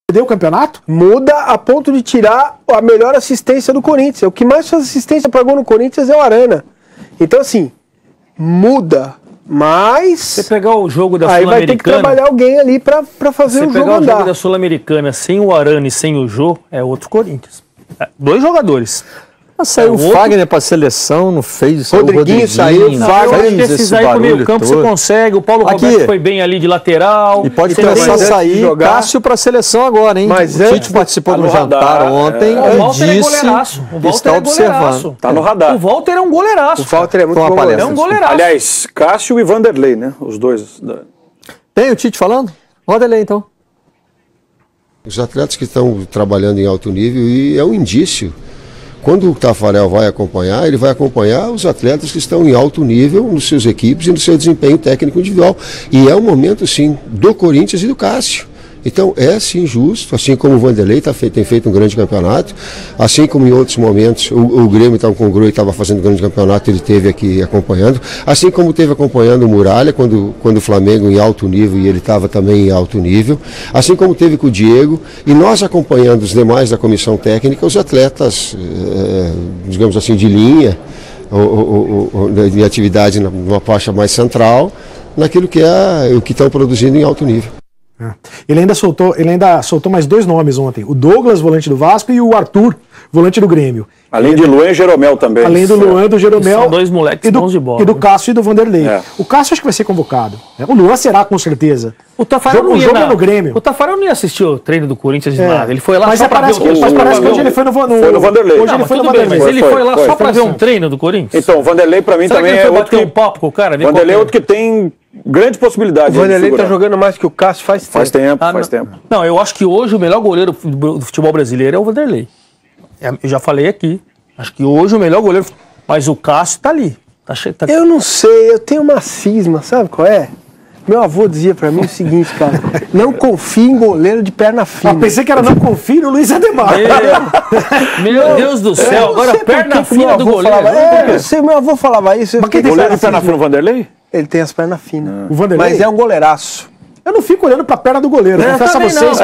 Perdeu o campeonato? Muda a ponto de tirar a melhor assistência do Corinthians. O que mais faz assistência para gol no Corinthians é o Arana. Então, assim, muda. Mas... Você pegar o jogo da Sul-Americana... Aí vai ter que trabalhar alguém ali para fazer o jogo andar. Você pegar o jogo da Sul-Americana sem o Arana e sem o Jô, é outro Corinthians. 2 jogadores. Saiu o Fagner para a seleção, não fez. Rodriguinho saiu, o Fagner. Esses aí pro meio campo você consegue. O Paulo Roberto foi bem ali de lateral. E pode começar a sair Cássio para a seleção agora, hein? Mas o Tite participou do jantar ontem. O Walter é goleiraço. O Walter é goleiraço. Tá no radar. O Walter é um goleiraço. O Walter é muito bom. É um goleiraço. Aliás, Cássio e Vanderlei, né? Os dois. Tem o Tite falando? Roda ele aí, então. Os atletas que estão trabalhando em alto nível, e é um indício. Quando o Taffarel vai acompanhar, ele vai acompanhar os atletas que estão em alto nível nos seus equipes e no seu desempenho técnico individual. E é um momento, sim, do Corinthians e do Cássio. Então, é sim justo, assim como o Vanderlei tem feito um grande campeonato, assim como em outros momentos o Grêmio estava com o Groi, estava fazendo um grande campeonato, ele esteve aqui acompanhando, assim como esteve acompanhando o Muralha, quando o Flamengo em alto nível e ele estava também em alto nível, assim como teve com o Diego, e nós acompanhando os demais da comissão técnica, os atletas, digamos assim, de linha, de atividade numa faixa mais central, naquilo que é o que estão produzindo em alto nível. Ele ainda soltou mais 2 nomes ontem. O Douglas, volante do Vasco, e o Arthur, volante do Grêmio. Além de Luan e Jeromel também. Além do Luan e do Jeromel. São 2 moleques bons de bola. E do Cássio e do Vanderlei. O Cássio acho que vai ser convocado. O Luan será, com certeza. O Taffarel não ia no Grêmio. O Taffarel não ia assistir o treino do Corinthians de nada. Ele foi lá só pra ver o treino. Mas parece que hoje ele foi no Vanderlei. Hoje ele foi no Vanderlei. Mas ele foi lá só pra ver um treino do Corinthians? Então, o Vanderlei pra mim também é outro que... um papo com o cara? Vanderlei é outro que tem... grande possibilidade. O Vanderlei tá jogando mais que o Cássio faz tempo. Faz tempo. Não, eu acho que hoje o melhor goleiro do futebol brasileiro é o Vanderlei. Eu já falei aqui. Acho que hoje o melhor goleiro... Mas o Cássio tá ali. Eu não sei, eu tenho uma cisma, sabe qual é? Meu avô dizia pra mim o seguinte, cara, não confie em goleiro de perna fina. Pensei que era não confie no Luiz Ademar. Meu Deus do céu, agora perna fina do goleiro. Eu sei, meu avô falava isso. Mas quem tem goleiro de perna fina, o Vanderlei? Ele tem as pernas finas. O Vanderlei? Mas é um goleiraço. Eu não fico olhando pra perna do goleiro. Confesso a vocês.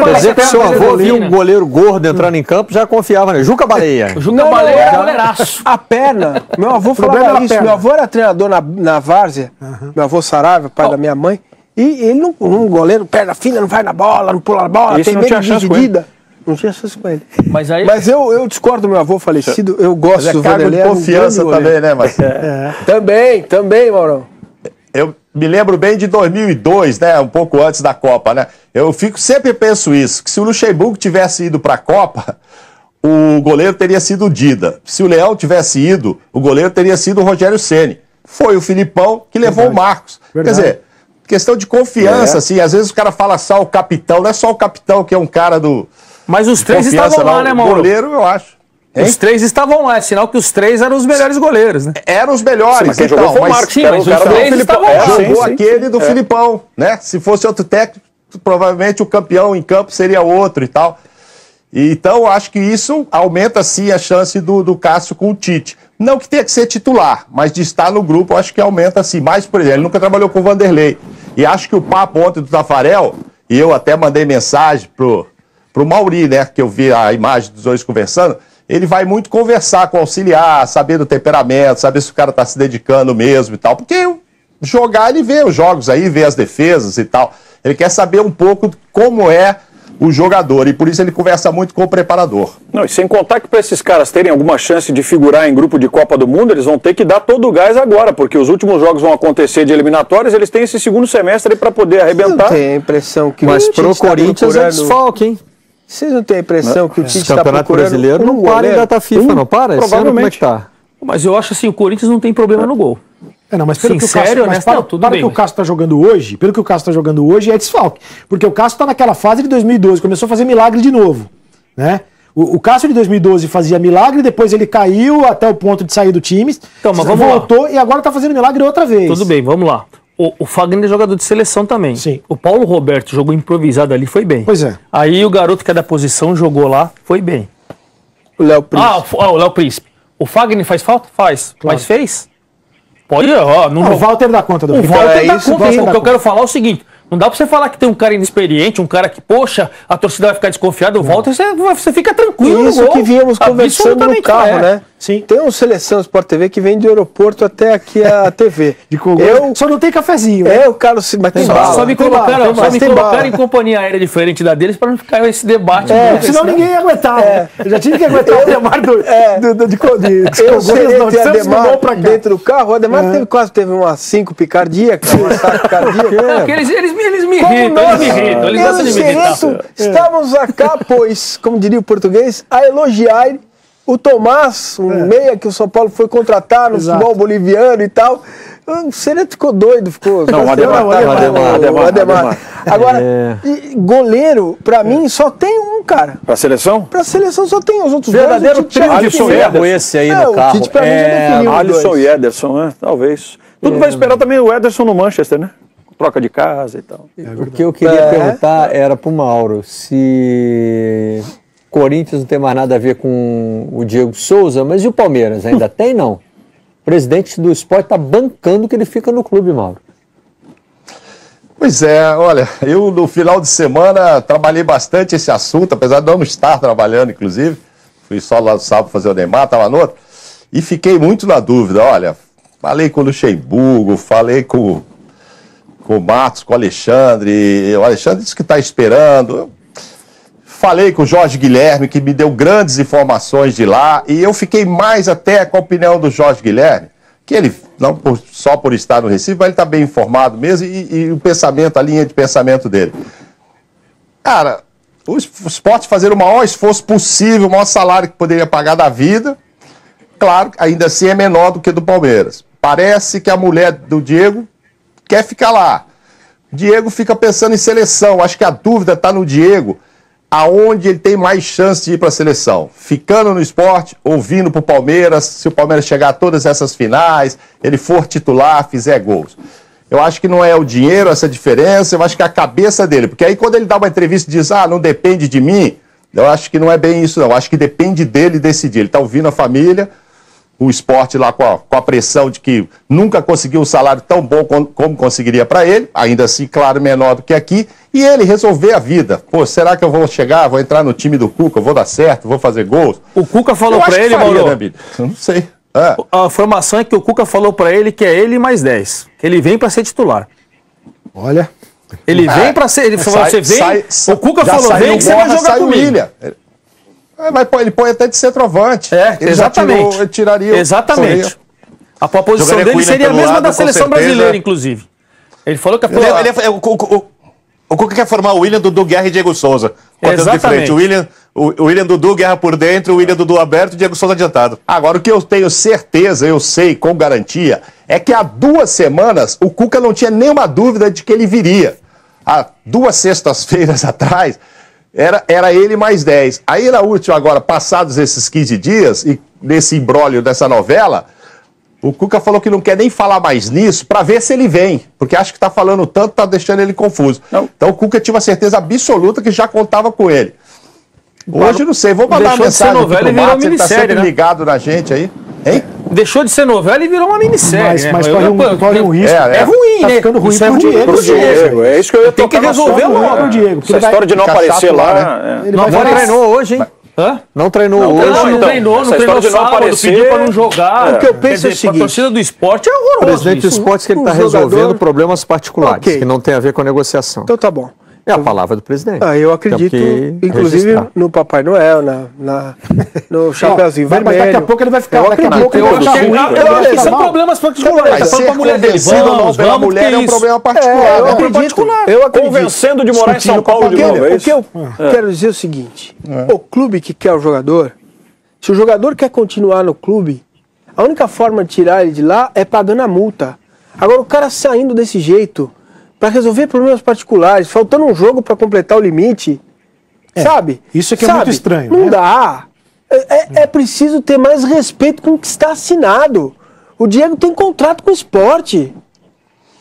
Quer dizer que seu avô viu um goleiro gordo entrando em campo, já confiava nele. Juca Baleia. O Juca Baleia é goleiraço. A perna, meu avô falava isso. Meu avô era treinador na Várzea. Meu avô Saraiva, pai da minha mãe. E ele não, um goleiro, perna fina, não vai na bola, não pula na bola, tem medo de dividida. Não tinha chance com ele. Mas eu discordo do meu avô falecido, eu gosto do Vanderlei. De confiança também, né, Marcelo? Também, Maurão. Eu me lembro bem de 2002, né, um pouco antes da Copa, né? Eu sempre penso isso, que se o Luxemburgo tivesse ido para a Copa, o goleiro teria sido o Dida. Se o Leão tivesse ido, o goleiro teria sido o Rogério Ceni. Foi o Filipão que levou o Marcos. Quer dizer, questão de confiança, assim, às vezes o cara fala só o capitão, não é só o capitão que é um cara do... Mas os 3 estavam lá, né, Mauro? O goleiro, eu acho. Os 3 estavam lá, é sinal que os 3 eram os melhores goleiros, né? Eram os melhores, mas quem jogou foi o Marcos. Mas os 3 estavam lá. Jogou aquele do Filipão, né? Se fosse outro técnico, provavelmente o campeão em campo seria outro e tal. Então, acho que isso aumenta, sim, a chance do Cássio com o Tite. Não que tenha que ser titular, mas de estar no grupo, acho que aumenta, sim. Mas, por exemplo, ele nunca trabalhou com o Vanderlei. E acho que o papo ontem do Taffarel, e eu até mandei mensagem pro Mauri, né? Que eu vi a imagem dos dois conversando. Ele vai muito conversar com o auxiliar, saber do temperamento, saber se o cara tá se dedicando mesmo e tal. Porque jogar, ele vê os jogos aí, vê as defesas e tal. Ele quer saber um pouco como é o jogador e por isso ele conversa muito com o preparador. Não, e sem contar que para esses caras terem alguma chance de figurar em grupo de Copa do Mundo, eles vão ter que dar todo o gás agora, porque os últimos jogos vão acontecer de eliminatórias, eles têm esse segundo semestre para poder arrebentar. Não tem a impressão que mas pro Corinthians é desfalque, hein? Vocês não têm a impressão que o Tite está procurando... Campeonato Brasileiro não para em data FIFA, não para? Provavelmente. Como é que tá? Mas eu acho assim, o Corinthians não tem problema no gol. Não, mas pelo Sincero, que o Cássio está jogando hoje, é desfalque. Porque o Cássio está naquela fase de 2012, começou a fazer milagre de novo, né? O Cássio de 2012 fazia milagre, depois ele caiu até o ponto de sair do time, então, mas voltou e agora está fazendo milagre outra vez. Tudo bem, vamos lá. O Fagner é jogador de seleção também. Sim. O Paulo Roberto jogou improvisado ali, foi bem. Pois é. Aí o garoto que é da posição jogou lá, foi bem. O Léo Príncipe. O Léo Príncipe. O Fagner faz falta? Faz. Claro. Mas fez? Pode, o Walter dá conta do O Walter dá conta. O que eu quero falar é o seguinte, Não dá pra você falar que tem um cara inexperiente, um cara que, poxa, a torcida vai ficar desconfiada, o Walter, você fica tranquilo. Isso que vínhamos conversando no carro, né? Sim. Tem um Seleção Sport TV que vem do aeroporto até aqui a TV. Só não tem cafezinho. O Carlos, mas tem bala. Só me colocaram em companhia aérea diferente da deles pra não ficar esse debate. Senão ninguém ia aguentar. Eu já tive que aguentar o Ademar eu seria Ademar dentro do carro. O Ademar teve umas 5 picardíacas, uma cardíaca. Eles me irritam, eles gostam de me irritar. Estamos acá, pois, como diria o português, a elogiar o Tomás, meia que o São Paulo foi contratar no futebol boliviano e tal. O Sereno ficou doido, ficou... Não, o Ademar. Agora, goleiro, pra mim, só tem um, cara. Pra seleção? Pra seleção só tem os outros verdadeiro trio de ferro esse aí no carro. O Tite pra mim já definiu Alisson e Ederson, talvez. Tudo vai esperar também o Ederson no Manchester, né? Troca de casa e tal. O que eu queria perguntar era pro Mauro se Corinthians não tem mais nada a ver com o Diego Souza, mas e o Palmeiras? Ainda tem, não? O presidente do Sport está bancando que ele fica no clube, Mauro. Pois é, olha, eu no final de semana trabalhei bastante esse assunto, apesar de não estar trabalhando, inclusive. Fui só lá no sábado fazer o Neymar, estava no outro. E fiquei muito na dúvida, olha, falei com o Luxemburgo, falei com o Matos, com o Alexandre disse que está esperando. Falei com o Jorge Guilherme, que me deu grandes informações de lá, e eu fiquei mais até com a opinião do Jorge Guilherme, que ele, não só por estar no Recife, mas ele está bem informado mesmo, e o pensamento, a linha de pensamento dele. Cara, o Sport fazer o maior esforço possível, o maior salário que poderia pagar da vida, claro, ainda assim é menor do que do Palmeiras. Parece que a mulher do Diego quer ficar lá. Diego fica pensando em seleção, acho que a dúvida está no Diego, aonde ele tem mais chance de ir para a seleção. Ficando no Sport, ou vindo para o Palmeiras, se o Palmeiras chegar a todas essas finais, ele for titular, fizer gols. Eu acho que não é o dinheiro essa diferença, eu acho que é a cabeça dele. Porque aí quando ele dá uma entrevista e diz, não depende de mim, eu acho que não é bem isso não. Eu acho que depende dele decidir. Ele está ouvindo a família, o Sport lá com a pressão de que nunca conseguiu um salário tão bom como conseguiria para ele, ainda assim, claro, menor do que aqui, e ele resolver a vida. Pô, será que eu vou chegar, vou entrar no time do Cuca, vou dar certo, vou fazer gols? O Cuca falou para ele, Mauro, né, eu não sei. A informação é que o Cuca falou para ele que é ele mais 10, que ele vem para ser titular. Olha... Ele vem para ser... Ele falou, você vem... O Cuca falou, vem que você vai jogar comigo. Mas ele põe até de centroavante. Exatamente. Ele tiraria exatamente. A posição dele seria a mesma da seleção brasileira, inclusive. Ele falou que o Cuca quer formar o William, Dudu, Guerra e Diego Souza. De frente. O William, Dudu, Guerra por dentro, o William, Dudu aberto e o Diego Souza adiantado. Agora, o que eu tenho certeza, eu sei com garantia, é que há 2 semanas o Cuca não tinha nenhuma dúvida de que ele viria. Há 2 sextas-feiras atrás, era ele mais 10. Aí na última, agora, passados esses 15 dias, e nesse imbróglio dessa novela, o Cuca falou que não quer nem falar mais nisso para ver se ele vem, porque acho que está falando tanto, está deixando ele confuso. Não. Então o Cuca tinha uma certeza absoluta que já contava com ele. Hoje não sei, vou mandar uma mensagem pro Matos, ele está sempre ligado na gente aí. Hein? Deixou de ser novela e virou uma minissérie. Mas corre um risco. É ruim, tá né? Ficando ruim pro Diego. É isso que eu ia Tem que resolver logo. Essa história de não aparecer lá. Ele não treinou hoje, hein? Não treinou hoje. Não treinou sábado, pediu pra não jogar. O que eu penso é o seguinte: a torcida do esporte é horroroso. O presidente do esporte que ele está resolvendo problemas particulares, que não tem a ver com a negociação. Então tá bom. É a palavra do presidente. Eu acredito, inclusive, no Papai Noel, no Chapeuzinho Vermelho. Mas daqui a pouco ele vai ficar... Eu acredito. Eu acho que são problemas particulares. Tá falando pra mulher dele, vamos, pela mulher é um problema particular. Eu acredito. Convencendo de morar em São Paulo de novo. O que eu quero dizer é o seguinte. O clube que quer o jogador, se o jogador quer continuar no clube, a única forma de tirar ele de lá é pagando a multa. Agora, o cara saindo desse jeito... para resolver problemas particulares, faltando um jogo para completar o limite, sabe? Isso aqui é muito estranho. Não dá. É preciso ter mais respeito com o que está assinado. O Diego tem contrato com o esporte.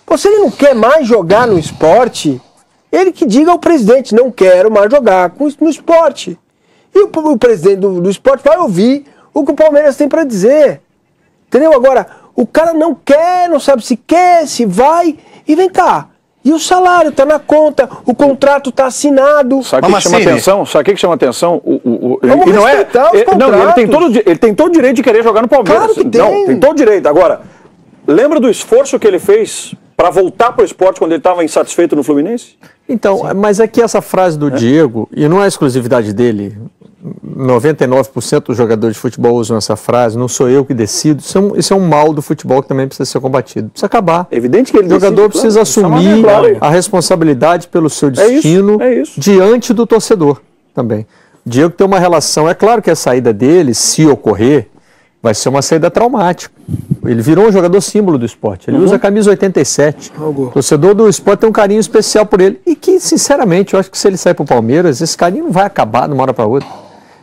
Pô, se ele não quer mais jogar no esporte, ele que diga ao presidente, não quero mais jogar no esporte. E o presidente do esporte vai ouvir o que o Palmeiras tem para dizer. Entendeu? Agora, o cara não quer, não sabe se quer, se vai, e vem cá. E o salário tá na conta, o contrato tá assinado. Sabe o que chama atenção? Sabe o que chama atenção? Vamos e não é, respeitar os não, contratos. ele tem todo o direito de querer jogar no Palmeiras. Claro que tem. Não, tem todo o direito. Agora, lembra do esforço que ele fez para voltar pro esporte quando ele estava insatisfeito no Fluminense? Então, mas é que essa frase do Diego, e não é exclusividade dele, 99% dos jogadores de futebol usam essa frase, não sou eu que decido, isso é um mal do futebol que também precisa ser combatido. Precisa acabar. É evidente que ele O jogador decide, precisa assumir claro. a responsabilidade pelo seu destino diante do torcedor também. O Diego tem uma relação, é claro que a saída dele, se ocorrer, vai ser uma saída traumática. Ele virou um jogador símbolo do esporte. Ele usa a camisa 87. O torcedor do esporte tem um carinho especial por ele. E que, sinceramente, eu acho que se ele sair para o Palmeiras, esse carinho não vai acabar de uma hora para outra.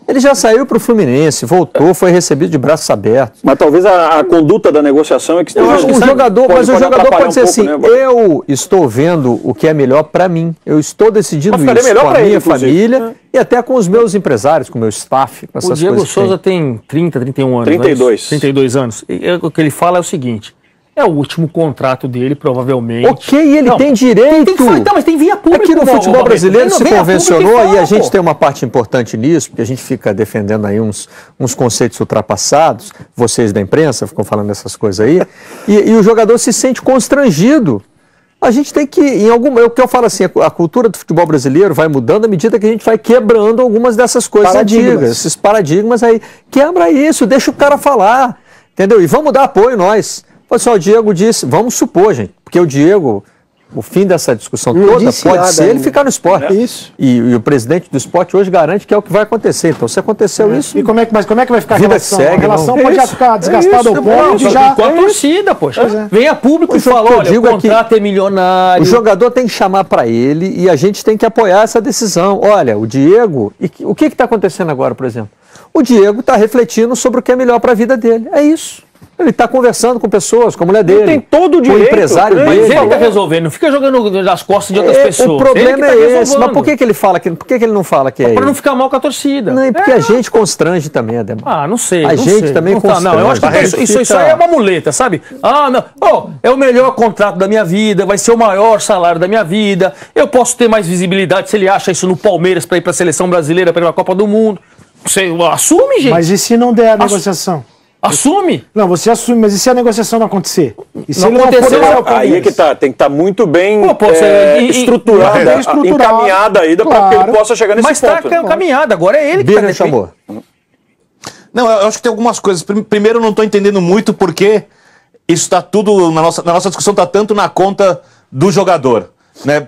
Ele já saiu para o Fluminense, voltou, foi recebido de braços abertos. Mas talvez a conduta da negociação é que esteja... O jogador pode dizer assim, né, eu estou vendo o que é melhor para mim. Eu estou decidindo isso com a minha família e até com os meus empresários, com o meu staff, com essas coisas. O Diego Souza tem 30, 31 anos. 32. 32 anos. E o que ele fala é o seguinte... É o último contrato dele, provavelmente. Ok, ele tem direito. Mas tem via pública. Aqui no futebol brasileiro se convencionou, e a gente tem uma parte importante nisso, porque a gente fica defendendo aí uns conceitos ultrapassados, vocês da imprensa ficam falando essas coisas aí, e o jogador se sente constrangido. A gente tem que, o que eu falo assim, a cultura do futebol brasileiro vai mudando à medida que a gente vai quebrando algumas dessas coisas antigas, esses paradigmas aí. Quebra isso, deixa o cara falar, entendeu? E vamos dar apoio nós. O Diego disse, vamos supor, gente, porque o Diego, o fim dessa discussão toda pode ser ele ficar no esporte. Isso. E o presidente do esporte hoje garante que é o que vai acontecer. Então, se aconteceu isso... E como é que vai ficar a relação? Segue, a relação pode já ficar desgastada ao ponto de já... Com a torcida, poxa. Venha público e fala, olha, o contrato é milionário. O jogador tem que chamar para ele e a gente tem que apoiar essa decisão. Olha, o Diego... o que está acontecendo agora, por exemplo? O Diego está refletindo sobre o que é melhor para a vida dele. É isso. Ele está conversando com pessoas, com a mulher dele. Ele tem todo o direito. Com o empresário dele. Mas ele está resolvendo, não fica jogando nas costas de outras pessoas. O problema é esse. Mas por que ele fala que... Por que ele não fala que é ele? Para não ficar mal com a torcida. Não, é porque a gente constrange também, Ademar. Ah, não sei. A gente também constrange. Não, eu acho que isso aí é uma muleta, sabe? Ah, não. É o melhor contrato da minha vida, vai ser o maior salário da minha vida. Eu posso ter mais visibilidade se ele acha isso no Palmeiras para ir para a seleção brasileira, para ir para a Copa do Mundo. Você assume, gente. Mas e se não der a negociação? Assume? Não, você assume, mas e se a negociação não acontecer? E se não ele acontecer, não for aí é que tá, tem que estar muito bem estruturada, encaminhada aí para que ele possa chegar nesse ponto. Mas está encaminhada, agora é ele que está chamou. Não, eu acho que tem algumas coisas. Primeiro, eu não estou entendendo muito porque isso está tudo, na nossa discussão está tanto na conta do jogador. Né?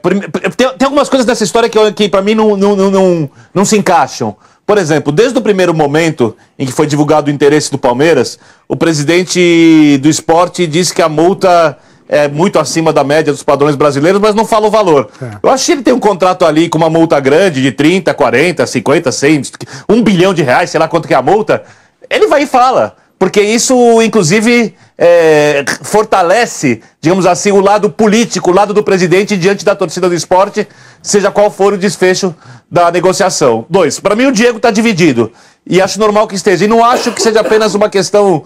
Tem algumas coisas dessa história que para mim não se encaixam. Por exemplo, desde o primeiro momento em que foi divulgado o interesse do Palmeiras, o presidente do esporte disse que a multa é muito acima da média dos padrões brasileiros, mas não fala o valor. Eu acho que ele tem um contrato ali com uma multa grande de 30, 40, 50, 100, 1 bilhão de reais, sei lá quanto que é a multa, ele vai e fala. Porque isso, inclusive, fortalece, digamos assim, o lado político, o lado do presidente diante da torcida do esporte, seja qual for o desfecho da negociação. 2, para mim o Diego está dividido. E acho normal que esteja. E não acho que seja apenas uma questão,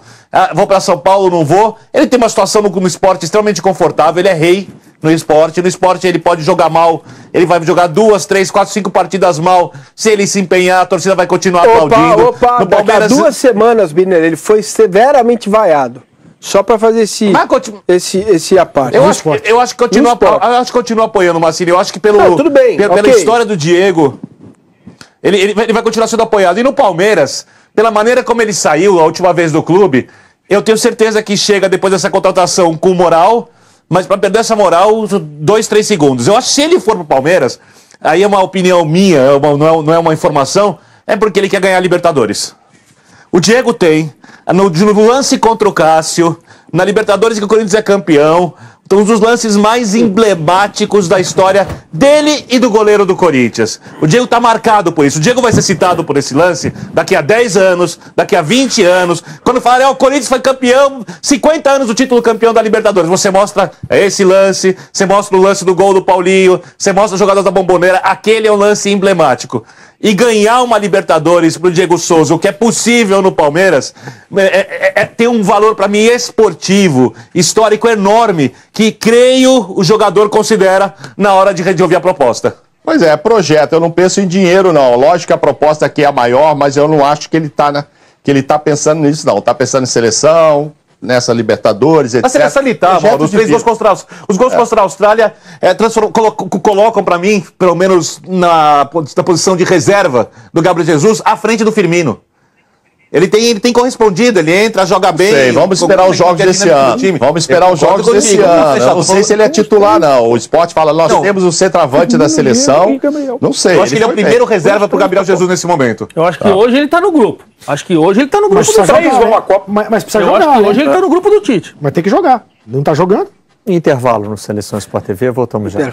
vou para São Paulo, não vou. Ele tem uma situação no esporte extremamente confortável, ele é rei no esporte. No esporte ele pode jogar mal, ele vai jogar 2, 3, 4, 5 partidas mal. Se ele se empenhar, a torcida vai continuar aplaudindo. No Palmeiras... Há 2 semanas, Biner, ele foi severamente vaiado. Só para fazer esse aparte. Eu acho que continua apoiando o Mancini. Eu acho que pela história do Diego, ele vai continuar sendo apoiado. E no Palmeiras, pela maneira como ele saiu a última vez do clube, eu tenho certeza que chega depois dessa contratação com moral, mas para perder essa moral, 2, 3 segundos. Eu acho que se ele for pro Palmeiras, aí é uma opinião minha, não é uma informação, é porque ele quer ganhar a Libertadores. O Diego tem, no lance contra o Cássio, na Libertadores que o Corinthians é campeão, um dos lances mais emblemáticos da história dele e do goleiro do Corinthians. O Diego tá marcado por isso. O Diego vai ser citado por esse lance daqui a 10 anos, daqui a 20 anos. Quando falar, o Corinthians foi campeão, 50 anos do título campeão da Libertadores. Você mostra esse lance, você mostra o lance do gol do Paulinho, você mostra os jogadores da Bombonera. Aquele é um lance emblemático. e ganhar uma Libertadores pro Diego Souza, o que é possível no Palmeiras, tem um valor para mim esportivo, histórico enorme, que creio o jogador considera na hora de ouvir a proposta. Pois é, projeto, eu não penso em dinheiro não, lógico que a proposta aqui é a maior, mas eu não acho que ele tá pensando nisso não, tá pensando em seleção, nessa Libertadores, etc. A seleção ali tá, Mauro, os 3 gols contra a Austrália colocam pra mim, pelo menos na posição de reserva do Gabriel Jesus, à frente do Firmino. Ele tem correspondido, ele entra, joga bem. Sei, vamos esperar os jogos desse ano. Vamos esperar os jogos desse ano. Eu não sei se ele é titular, não. O Sport fala, nós temos o centroavante da seleção. Não sei. Eu acho que ele é o primeiro reserva pro Gabriel Jesus nesse momento. Eu acho que hoje ele tá no grupo. Acho que hoje ele tá no grupo do Tite. Mas precisa eu jogar. Acho que hoje ele tá no grupo do Tite. Mas tem que jogar. Não tá jogando? Intervalo no Seleção Sport TV, voltamos já.